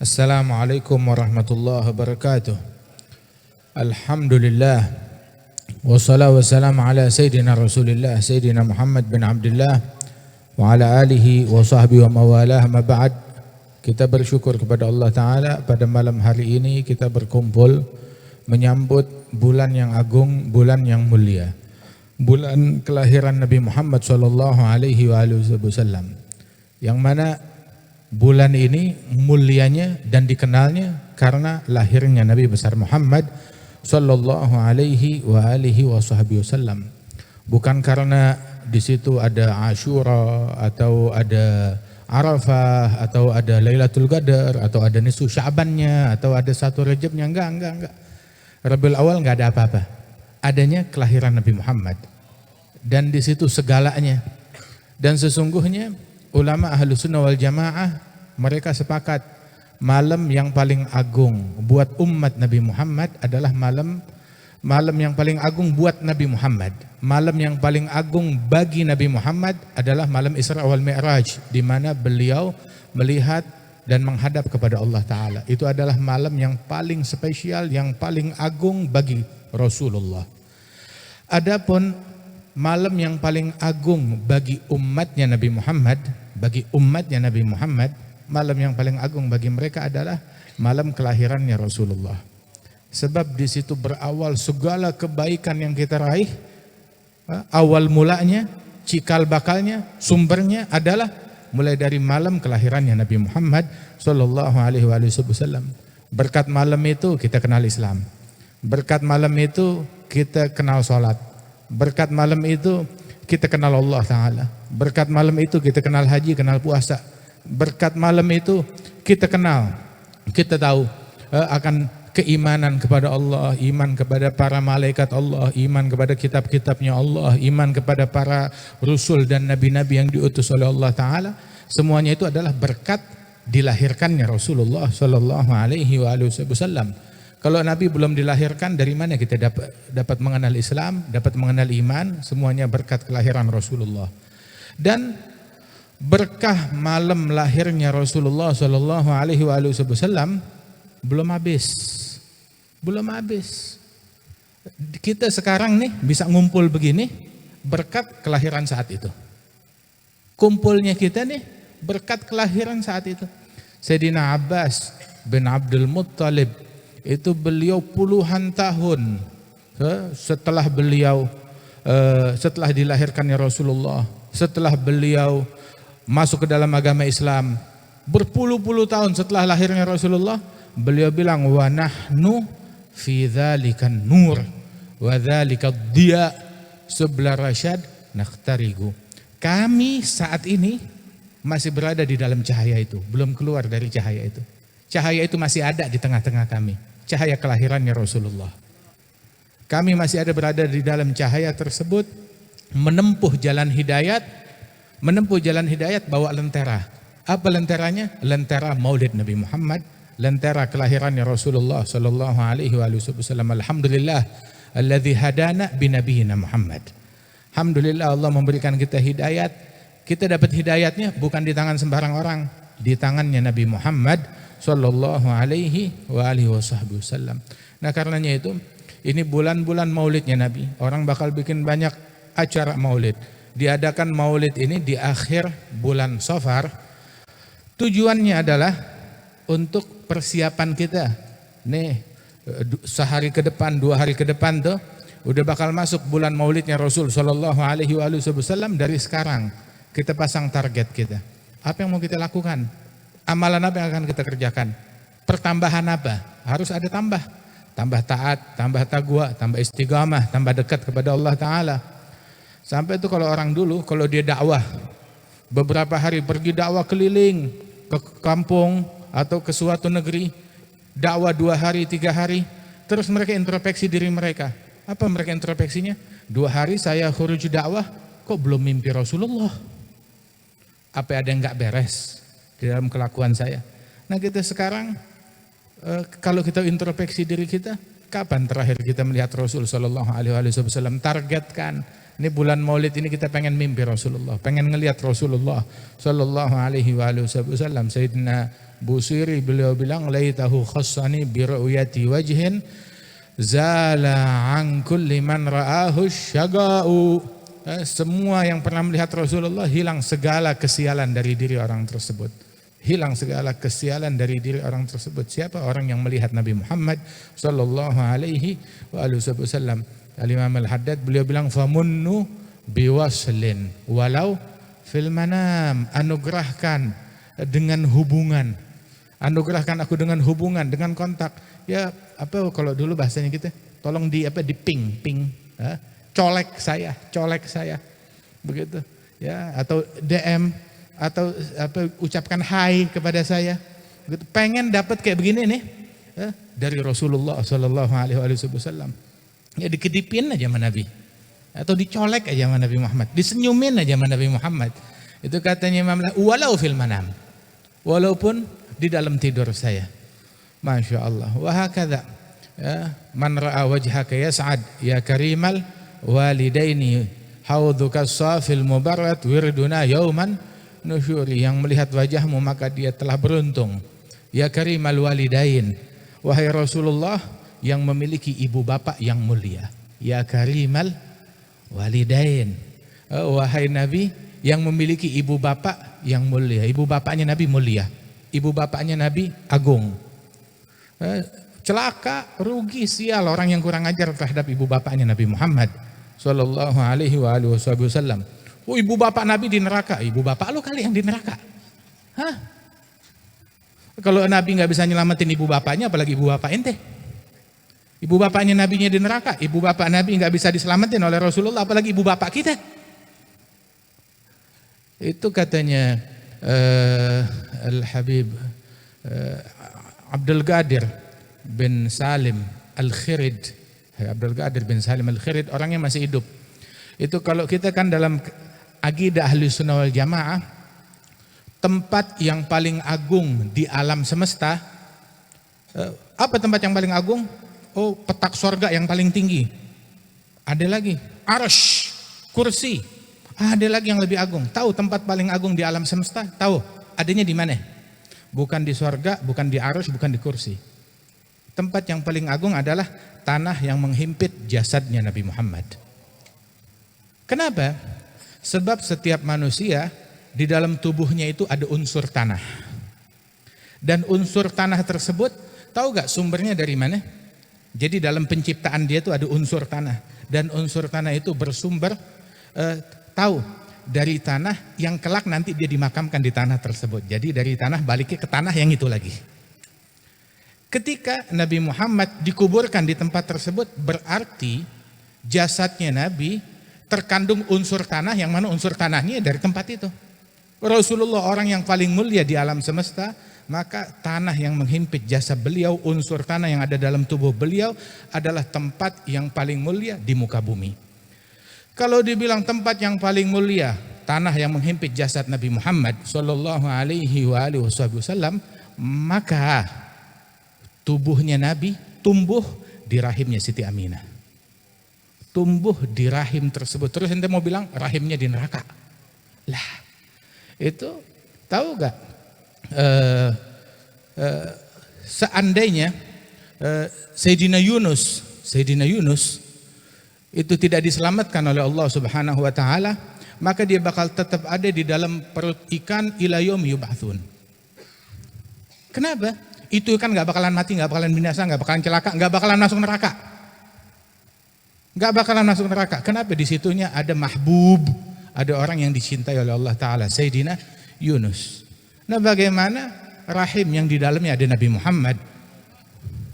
Assalamualaikum warahmatullahi wabarakatuh. Alhamdulillah. Wassalatu wassalamu ala Sayyidina Rasulillah Sayyidina Muhammad bin Abdullah wa ala alihi wa sahbihi wa mawalah, ma ba'd. Kita bersyukur kepada Allah Ta'ala pada malam hari ini kita berkumpul menyambut bulan yang agung, bulan yang mulia, bulan kelahiran Nabi Muhammad sallallahu alaihi wasallam, yang mana bulan ini mulianya dan dikenalnya karena lahirnya Nabi besar Muhammad sallallahu alaihi wasallam. Bukan karena di situ ada Ashura atau ada Arafah atau ada Lailatul Qadar atau ada nisfu Sya'bannya atau ada 1 Rajabnya, enggak. Rabiul Awal enggak ada apa-apa. Adanya kelahiran Nabi Muhammad. Dan di situ segalanya. Dan sesungguhnya ulama Ahlus Sunnah wal Jamaah mereka sepakat malam yang paling agung buat umat Nabi Muhammad adalah malam yang paling agung buat Nabi Muhammad. Malam yang paling agung bagi Nabi Muhammad adalah malam Isra wal Mi'raj, di mana beliau melihat dan menghadap kepada Allah Ta'ala. Itu adalah malam yang paling spesial, yang paling agung bagi Rasulullah. Adapun malam yang paling agung bagi umatnya Nabi Muhammad, malam yang paling agung bagi mereka adalah malam kelahirannya Rasulullah. Sebab di situ berawal segala kebaikan yang kita raih. Awal mulanya, cikal bakalnya, sumbernya adalah mulai dari malam kelahirannya Nabi Muhammad sallallahu alaihi wasallam. Berkat malam itu kita kenal Islam. Berkat malam itu kita kenal salat. Berkat malam itu kita kenal Allah Ta'ala. Berkat malam itu kita kenal haji, kenal puasa. Berkat malam itu kita tahu akan keimanan kepada Allah, iman kepada para malaikat Allah, iman kepada kitab-kitabnya Allah, iman kepada para rasul dan nabi-nabi yang diutus oleh Allah Ta'ala. Semuanya itu adalah berkat dilahirkannya Rasulullah sallallahu alaihi wasallam. Kalau Nabi belum dilahirkan, dari mana kita dapat mengenal Islam, dapat mengenal iman? Semuanya berkat kelahiran Rasulullah. Dan berkah malam lahirnya Rasulullah sallallahu alaihi wasallam belum habis. Kita sekarang nih bisa ngumpul begini berkat kelahiran saat itu. Kumpulnya kita nih berkat kelahiran saat itu. Sayyidina Abbas bin Abdul Muttalib, itu beliau puluhan tahun setelah dilahirkannya Rasulullah, setelah beliau masuk ke dalam agama Islam, berpuluh-puluh tahun setelah lahirnya Rasulullah, beliau bilang, wa nahnu fi dzalikan nur wa dzalikad diya subla rasyad nakhtarigu. Kami saat ini masih berada di dalam cahaya itu, belum keluar dari cahaya itu. Cahaya itu masih ada di tengah-tengah kami, cahaya kelahirannya Rasulullah. Kami masih ada berada di dalam cahaya tersebut, menempuh jalan hidayat bawa lentera. Apa lenteranya? Lentera Maulid Nabi Muhammad, lentera kelahirannya Rasulullah sallallahu alaihi wasallam. Alhamdulillah alladzi hadana binabiyina Muhammad. Alhamdulillah Allah memberikan kita hidayat. Kita dapat hidayatnya bukan di tangan sembarang orang, di tangannya Nabi Muhammad sallallahu alaihi wasallam. Nah, karenanya itu ini bulan-bulan maulidnya Nabi. Orang bakal bikin banyak acara maulid. Diadakan maulid ini di akhir bulan Safar. Tujuannya adalah untuk persiapan kita. Nih, sehari ke depan, 2 hari ke depan tuh udah bakal masuk bulan maulidnya Rasul sallallahu alaihi wasallam. Dari sekarang kita pasang target kita. Apa yang mau kita lakukan? Amalan apa yang akan kita kerjakan? Pertambahan apa? Harus ada tambah taat, tambah taqwa, tambah istiqamah, tambah dekat kepada Allah Ta'ala. Sampai itu kalau orang dulu, kalau dia dakwah beberapa hari, pergi dakwah keliling ke kampung atau ke suatu negeri, dakwah 2 hari, 3 hari, terus mereka introspeksi diri mereka. Apa mereka introspeksinya? 2 hari saya khuruj dakwah, kok belum mimpi Rasulullah? Apa ada yang gak beres di dalam kelakuan saya? Nah, kita sekarang kalau kita introspeksi diri kita, kapan terakhir kita melihat Rasul sallallahu alaihi wasallam? Targetkan Ini bulan Maulid ini kita pengen mimpi Rasulullah, pengen ngelihat Rasulullah sallallahu alaihi wasallam. Sayyidina Busiri beliau bilang, laitahu khassani bi ru'yati wajhin zala an kulli man ra'ahu syaga'u. Semua yang pernah melihat Rasulullah hilang segala kesialan dari diri orang tersebut. Hilang segala kesialan dari diri orang tersebut. Siapa? Orang yang melihat Nabi Muhammad sallallahu alaihi wasallam. Al-Imam Al-Haddad beliau bilang, famunnu biwaslin walau fil manam. Anugerahkan dengan hubungan. Anugerahkan aku dengan hubungan, dengan kontak. Ya, apa kalau dulu bahasanya gitu, tolong di ping, colek saya. Begitu. Ya, atau DM atau ucapkan hai kepada saya. Begitu. Pengen dapat kayak begini nih, dari Rasulullah sallallahu alaihi wasallam. Ya dikedipin aja sama Nabi, atau dicolek aja sama Nabi Muhammad, disenyumin aja sama Nabi Muhammad. Itu katanya Imam walau fil manam, walaupun di dalam tidur saya. Masya Allah. Wahakadha ya, man ra'a wajhaka yas'ad ya karimal walidaini haudhuka safil mubarat wirduna yauman nusyuri. Yang melihat wajahmu maka dia telah beruntung. Ya karimal walidain, wahai Rasulullah yang memiliki ibu bapak yang mulia. Ya karimal walidain, wahai Nabi yang memiliki ibu bapak yang mulia. Ibu bapaknya Nabi mulia, ibu bapaknya Nabi agung. Celaka, rugi, sial orang yang kurang ajar terhadap ibu bapaknya Nabi Muhammad sallallahu alaihi wasallam. Oh, ibu bapak Nabi di neraka. Ibu bapak lu kali yang di neraka. Hah? Kalau Nabi nggak bisa nyelamatin ibu bapaknya, apalagi ibu bapak ente. Ibu bapaknya Nabinya di neraka, ibu bapak Nabi nggak bisa diselamatin oleh Rasulullah, apalagi ibu bapak kita. Itu katanya Al-Habib Abdul Qadir bin Salim Al-Khirid. Abdul Qadir bin Salim Al-Khirid orangnya masih hidup. Itu kalau kita kan dalam akidah Ahlus Sunnah wal Jamaah, tempat yang paling agung di alam semesta, apa tempat yang paling agung? Oh, petak sorga yang paling tinggi. Ada lagi arsy, kursi. Ada lagi yang lebih agung. Tahu tempat paling agung di alam semesta? Tahu adanya di mana? Bukan di sorga, bukan di arsy, bukan di kursi. Tempat yang paling agung adalah tanah yang menghimpit jasadnya Nabi Muhammad. Kenapa? Sebab setiap manusia di dalam tubuhnya itu ada unsur tanah. Dan unsur tanah tersebut, tahu gak sumbernya dari mana? Jadi dalam penciptaan dia itu ada unsur tanah. Dan unsur tanah itu bersumber, tahu, dari tanah yang kelak nanti dia dimakamkan di tanah tersebut. Jadi dari tanah baliknya ke tanah yang itu lagi. Ketika Nabi Muhammad dikuburkan di tempat tersebut, berarti jasadnya Nabi terkandung unsur tanah, yang mana unsur tanahnya dari tempat itu. Rasulullah orang yang paling mulia di alam semesta, maka tanah yang menghimpit jasad beliau, unsur tanah yang ada dalam tubuh beliau adalah tempat yang paling mulia di muka bumi. Kalau dibilang tempat yang paling mulia, tanah yang menghimpit jasad Nabi Muhammad sallallahu alaihi wasallam, maka tubuhnya Nabi tumbuh di rahimnya Siti Aminah. Tumbuh di rahim tersebut. Terus ente mau bilang rahimnya di neraka. Lah, itu tahu gak? Seandainya Sayyidina Yunus itu tidak diselamatkan oleh Allah Subhanahu wa taala, maka dia bakal tetap ada di dalam perut ikan ila yaumi yub'atsun. Kenapa? Itu kan gak bakalan mati, gak bakalan binasa, gak bakalan celaka, gak bakalan masuk neraka. Gak bakalan masuk neraka. Kenapa? Di situnya ada mahbub, ada orang yang dicintai oleh Allah taala, Sayyidina Yunus. Nah, bagaimana rahim yang di dalamnya ada Nabi Muhammad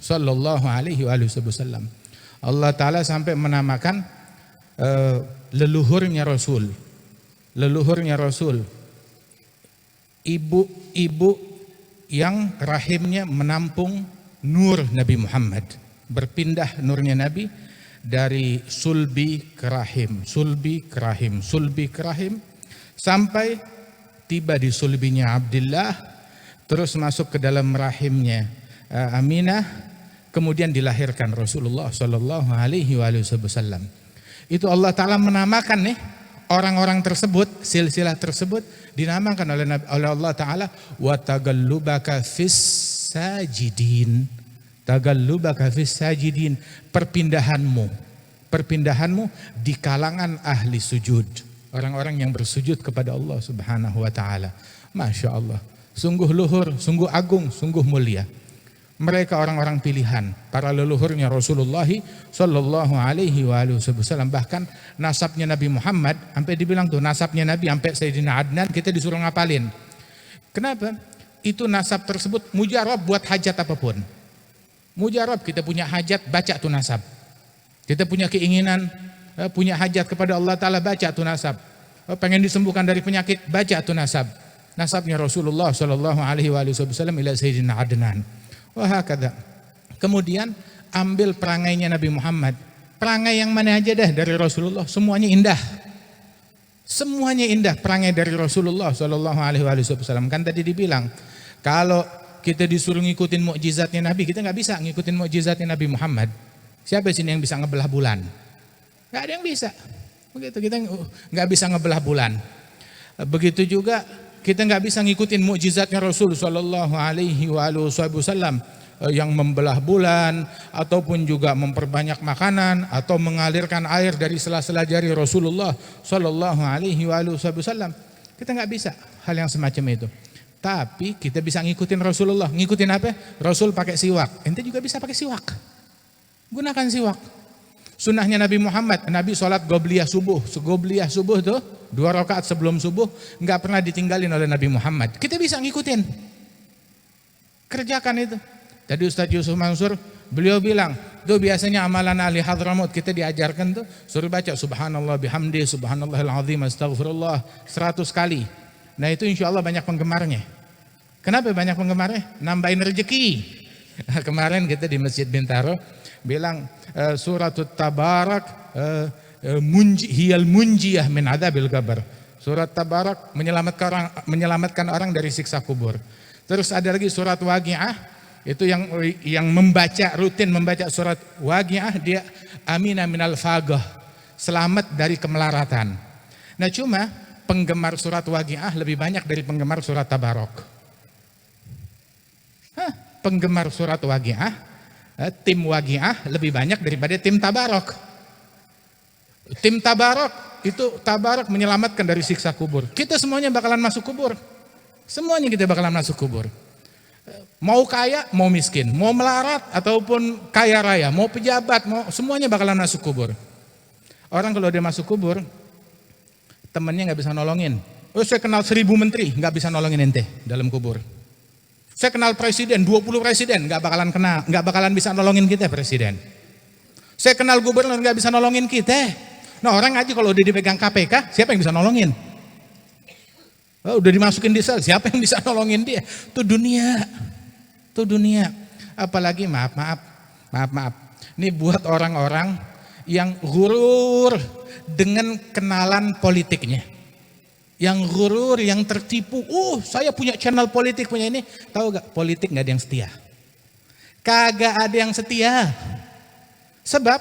sallallahu alaihi wasallam. Allah taala sampai menamakan leluhurnya Rasul. Leluhurnya Rasul. Ibu yang rahimnya menampung nur Nabi Muhammad. Berpindah nurnya Nabi dari sulbi ke rahim, sulbi ke rahim, sulbi ke rahim, sampai tiba di sulbinya Abdullah, terus masuk ke dalam rahimnya Aminah, kemudian dilahirkan Rasulullah sallallahu alaihi wasallam. Itu Allah Ta'ala menamakan nih orang-orang tersebut, silsilah tersebut dinamakan oleh Allah Ta'ala wa tagallubaka fis sajidin. Tagallubaka fis sajidin, perpindahanmu di kalangan ahli sujud, orang-orang yang bersujud kepada Allah Subhanahu wa taala. Masya Allah, sungguh luhur, sungguh agung, sungguh mulia. Mereka orang-orang pilihan, para leluhurnya Rasulullah sallallahu alaihi wasallam. Bahkan nasabnya Nabi Muhammad, sampai dibilang tuh nasabnya Nabi sampai Sayyidina Adnan, kita disuruh ngapalin. Kenapa? Itu nasab tersebut mujarab buat hajat apapun. Mujarab, kita punya hajat, baca tuh nasab. Kita punya keinginan, punya hajat kepada Allah Ta'ala, baca tuh nasab. Pengen disembuhkan dari penyakit, baca tuh nasab. Nasabnya Rasulullah sallallahu alaihi wasallam ila Sayyidina Adnan. Wahakadha. Kemudian ambil perangainya Nabi Muhammad. Perangai yang mana aja dah dari Rasulullah, semuanya indah. Semuanya indah perangai dari Rasulullah sallallahu alaihi wasallam. Kan tadi dibilang, kalau kita disuruh ngikutin mukjizatnya Nabi, kita nggak bisa ngikutin mukjizatnya Nabi Muhammad. Siapa sini yang bisa ngebelah bulan? Nggak ada yang bisa. Begitu, kita nggak bisa ngebelah bulan. Begitu juga kita nggak bisa ngikutin mukjizatnya Rasul sallallahu alaihi wasallam yang membelah bulan, ataupun juga memperbanyak makanan, atau mengalirkan air dari sela-sela jari Rasulullah sallallahu alaihi wasallam. Kita nggak bisa hal yang semacam itu. Tapi kita bisa ngikutin Rasulullah. Ngikutin apa? Rasul pakai siwak, ente juga bisa pakai siwak. Gunakan siwak. Sunnahnya Nabi Muhammad, Nabi sholat gobliyah subuh. Gobliyah subuh tuh 2 rakaat sebelum subuh nggak pernah ditinggalin oleh Nabi Muhammad. Kita bisa ngikutin, kerjakan itu. Tadi Ustaz Yusuf Mansur, beliau bilang, tuh biasanya amalan ahli Hadramut kita diajarkan tuh suruh baca subhanallah bihamdi, subhanallahil azim, astagfirullah 100 kali. Nah itu insya Allah banyak penggemarnya. Kenapa banyak penggemarnya? Nambahin rezeki. Kemarin kita di Masjid Bintaro bilang suratut Tabarak hiyal munjiyah min adabil qabr. Surat Tabarak menyelamatkan orang dari siksa kubur. Terus ada lagi surat Waqiah, itu yang rutin membaca surat Waqiah, dia amina minal fagah, selamat dari kemelaratan. Nah cuma penggemar surat Waqiah lebih banyak dari penggemar surat Tabarak. Penggemar surat Waqiah, tim Waqiah lebih banyak daripada tim Tabarak. Tim Tabarak itu Tabarak menyelamatkan dari siksa kubur. Kita semuanya bakalan masuk kubur. Semuanya kita bakalan masuk kubur. Mau kaya, mau miskin, mau melarat ataupun kaya raya, mau pejabat, semuanya bakalan masuk kubur. Orang kalau dia masuk kubur, temannya nggak bisa nolongin. Oh, saya kenal 1000 menteri, nggak bisa nolongin ente dalam kubur. Saya kenal presiden, 20 presiden, nggak bakalan bisa nolongin kita presiden. Saya kenal gubernur, nggak bisa nolongin kita. Nah orang aja kalau udah dipegang KPK, siapa yang bisa nolongin? Oh, udah dimasukin di sel, siapa yang bisa nolongin dia? Itu dunia, itu dunia. Apalagi maaf. Ini buat orang-orang yang gurur dengan kenalan politiknya. Yang gurur, yang tertipu. Saya punya channel politik, punya ini. Tahu gak, politik gak ada yang setia. Kagak ada yang setia. Sebab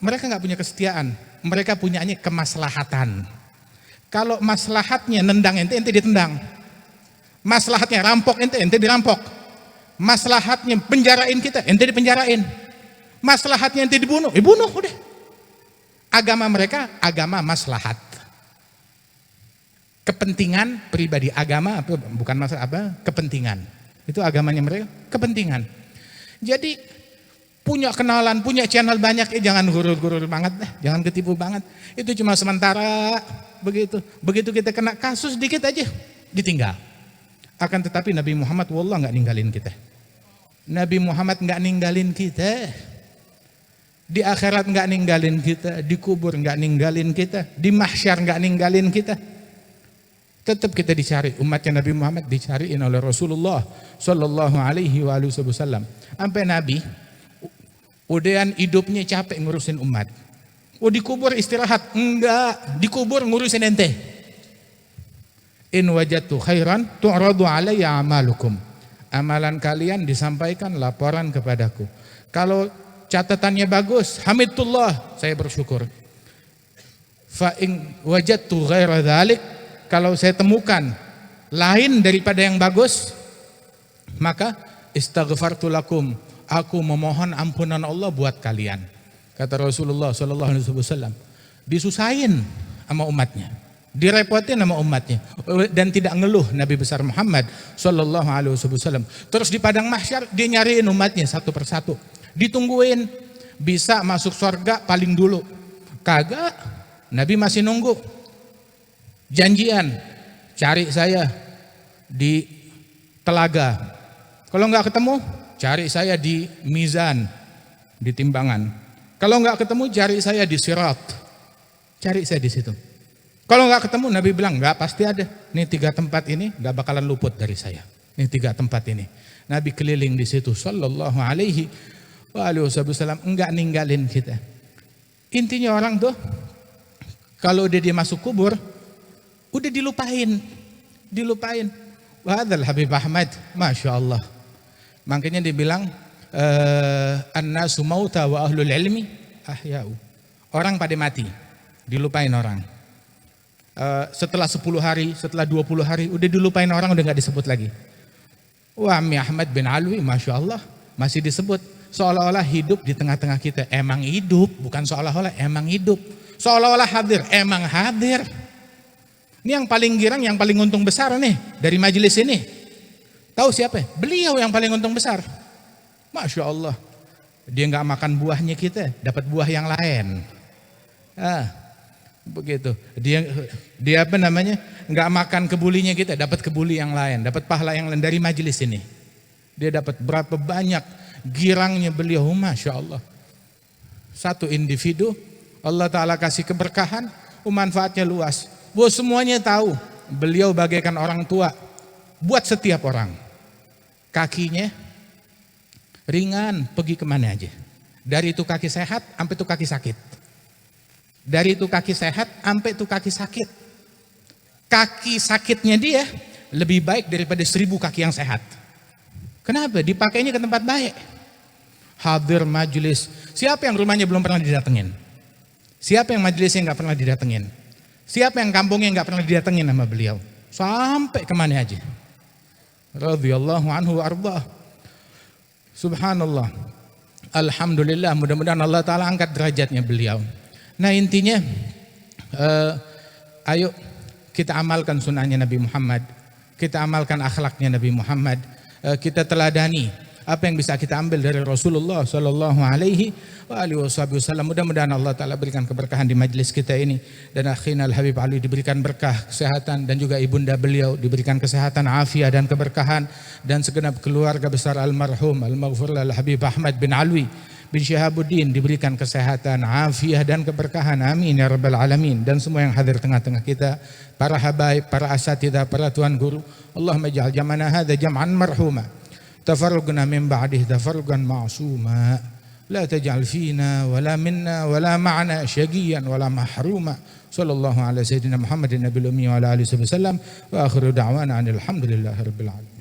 mereka gak punya kesetiaan. Mereka punyanya kemaslahatan. Kalau maslahatnya nendang ente ditendang. Maslahatnya rampok ente dirampok. Maslahatnya penjarain kita, ente dipenjarain. Maslahatnya ente dibunuh, bunuh udah. Agama mereka, agama maslahat. Kepentingan pribadi, agama bukan masalah kepentingan. Itu agamanya mereka, kepentingan. Jadi punya kenalan, punya channel banyak, jangan gurur-gurur banget, jangan ketipu banget. Itu cuma sementara begitu. Begitu kita kena kasus dikit aja ditinggal. Akan tetapi Nabi Muhammad wallah nggak ninggalin kita. Nabi Muhammad nggak ninggalin kita. Di akhirat nggak ninggalin kita, di kubur nggak ninggalin kita, di mahsyar nggak ninggalin kita. Tetap kita dicari, umatnya Nabi Muhammad dicariin oleh Rasulullah sallallahu alaihi wasallam. Sampai Nabi udahan hidupnya capek ngurusin umat. Di kubur istirahat? Enggak, di kubur ngurusin ente. In wajadtu khairan tu'radu alayya amalukum. Amalan kalian disampaikan, laporan kepadaku. Kalau catatannya bagus, hamidullah, saya bersyukur. Fa in wajadtu ghaira dzalik, kalau saya temukan lain daripada yang bagus, maka istaghfartu lakum, aku memohon ampunan Allah buat kalian. Kata Rasulullah sallallahu alaihi wasallam, disusahin sama umatnya, direpotin sama umatnya, dan tidak ngeluh Nabi besar Muhammad sallallahu alaihi wasallam. Terus di padang mahsyar dia nyariin umatnya satu persatu, ditungguin bisa masuk surga paling dulu. Kagak, Nabi masih nunggu. Janjian, cari saya di telaga. Kalau nggak ketemu, cari saya di mizan, di timbangan. Kalau nggak ketemu, cari saya di sirat. Cari saya di situ. Kalau nggak ketemu, Nabi bilang nggak, pasti ada. Nih 3 tempat ini nggak bakalan luput dari saya. Nih 3 tempat ini. Nabi keliling di situ, sallallahu alaihi wasallam, enggak ninggalin kita. Intinya orang tuh kalau dia masuk kubur, udah dilupain. Wahadal Habib Ahmad, masya Allah. Makanya dibilang an-nasu mauta wa ahlul ilmi ahya'u. Orang pada mati, dilupain orang. Setelah 10 hari, setelah 20 hari, udah dilupain orang, udah nggak disebut lagi. Wah, Ami Ahmad bin Alwi, masya Allah, masih disebut. Seolah-olah hidup di tengah-tengah kita. Emang hidup, bukan seolah-olah, emang hidup. Seolah-olah hadir, emang hadir. Ini yang paling girang, yang paling untung besar nih dari majelis ini. Tahu siapa? Beliau yang paling untung besar. Masya Allah. Dia nggak makan buahnya kita, dapat buah yang lain. Begitu. Dia apa namanya? Nggak makan kebulinya kita, dapat kebuli yang lain, dapat pahala yang lain dari majelis ini. Dia dapat berapa banyak girangnya beliau, masya Allah. Satu individu, Allah Ta'ala kasih keberkahan, manfaatnya luas. Semuanya tahu, beliau bagaikan orang tua buat setiap orang. Kakinya ringan, pergi kemana aja. Dari itu kaki sehat, sampai itu kaki sakit. Dari itu kaki sehat, sampai itu kaki sakit. Kaki sakitnya dia lebih baik daripada 1000 kaki yang sehat. Kenapa? Dipakainya ke tempat baik. Hadir majelis. Siapa yang rumahnya belum pernah didatengin? Siapa yang majelisnya nggak pernah didatengin? Siapa yang kampungnya nggak pernah didatengin sama beliau? Sampai kemana aja? Radhiyallahu anhu wa arba'ah. Subhanallah. Alhamdulillah, mudah-mudahan Allah Ta'ala angkat derajatnya beliau. Nah intinya, ayo kita amalkan sunnahnya Nabi Muhammad. Kita amalkan akhlaknya Nabi Muhammad. Kita teladani apa yang bisa kita ambil dari Rasulullah sallallahu alaihi wasallam. Mudah-mudahan Allah Ta'ala berikan keberkahan di majelis kita ini, dan akhina Al-Habib Ali diberikan berkah kesehatan, dan juga ibunda beliau diberikan kesehatan, afiat dan keberkahan, dan segenap keluarga besar almarhum al-maghfur Al-Habib Ahmad bin Alwi bin Syihabuddin diberikan kesehatan, afiat dan keberkahan, amin ya rabbal alamin. Dan semua yang hadir tengah-tengah kita, para habaib, para asatidzah, para tuan guru, Allahumma ij'al jam'ana hadza jam'an marhuma, tafarruqna min ba'dihi tafarruqan ma'suma, la taj'al fina wala minna wala ma'ana syaqiyan wala mahruma. Sallallahu ala sayyidina Muhammadin nabiyil ummi wa ala alihi wasallam, wa akhiru da'wana alhamdulillahi rabbil alamin.